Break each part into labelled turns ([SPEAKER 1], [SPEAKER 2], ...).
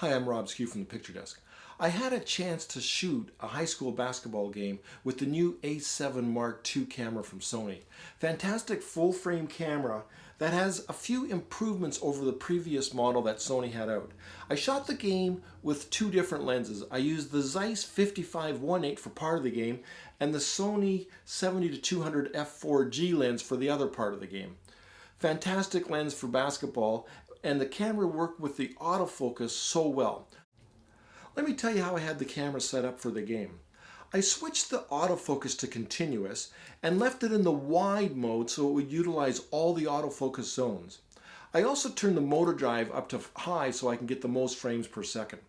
[SPEAKER 1] Hi, I'm Rob Skew from the Picture Desk. I had a chance to shoot a high school basketball game with the new A7 Mark II camera from Sony. Fantastic full frame camera that has a few improvements over the previous model that Sony had out. I shot the game with two different lenses. I used the Zeiss 55-1.8 for part of the game and the Sony A7II f4G lens for the other part of the game. Fantastic lens for basketball, and the camera worked with the autofocus so well. Let me tell you how I had the camera set up for the game. I switched the autofocus to continuous and left it in the wide mode so it would utilize all the autofocus zones. I also turned the motor drive up to high so I can get the most frames per second.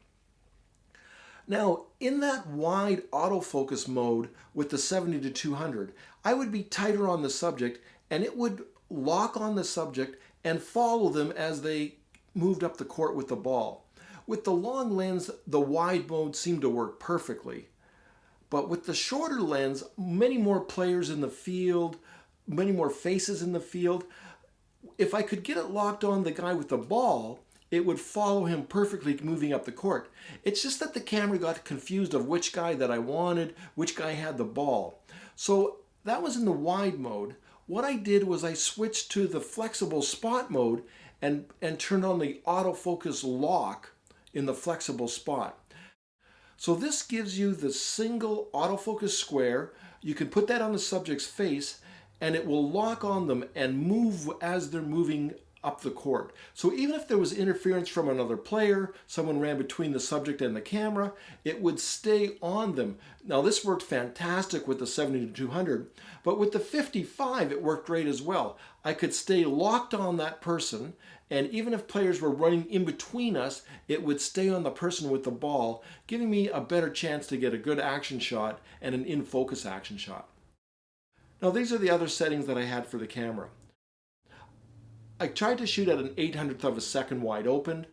[SPEAKER 1] Now, in that wide autofocus mode with the 70-200, I would be tighter on the subject and it would lock on the subject and follow them as they moved up the court with the ball. With the long lens, the wide mode seemed to work perfectly. But with the shorter lens, many more players in the field, many more faces in the field. If I could get it locked on the guy with the ball, it would follow him perfectly moving up the court. It's just that the camera got confused of which guy that I wanted, which guy had the ball. So that was in the wide mode. What I did was I switched to the flexible spot mode and turned on the autofocus lock in the flexible spot. So this gives you the single autofocus square. You can put that on the subject's face and it will lock on them and move as they're moving up the court. So even if there was interference from another player, someone ran between the subject and the camera, it would stay on them. Now this worked fantastic with the 70-200, but with the 55 it worked great as well. I could stay locked on that person, and even if players were running in between us, it would stay on the person with the ball, giving me a better chance to get a good action shot and an in-focus action shot. Now these are the other settings that I had for the camera. I tried to shoot at an 800th of a second wide open.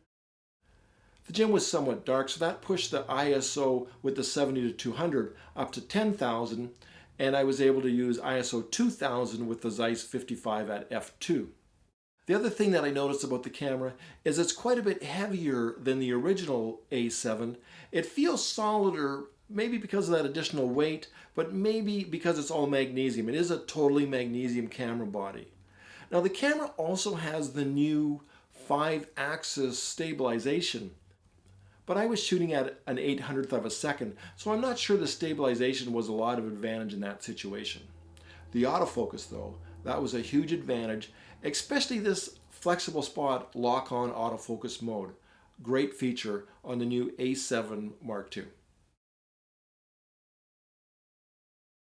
[SPEAKER 1] The gym was somewhat dark, so that pushed the ISO with the 70-200 up to 10,000, and I was able to use ISO 2000 with the Zeiss 55 at f2. The other thing that I noticed about the camera is it's quite a bit heavier than the original A7. It feels solider, maybe because of that additional weight, but maybe because it's all magnesium. It is a totally magnesium camera body. Now the camera also has the new 5-axis stabilization, but I was shooting at an 800th of a second, so I'm not sure the stabilization was a lot of advantage in that situation. The autofocus though, that was a huge advantage, especially this flexible spot lock-on autofocus mode. Great feature on the new A7 Mark II.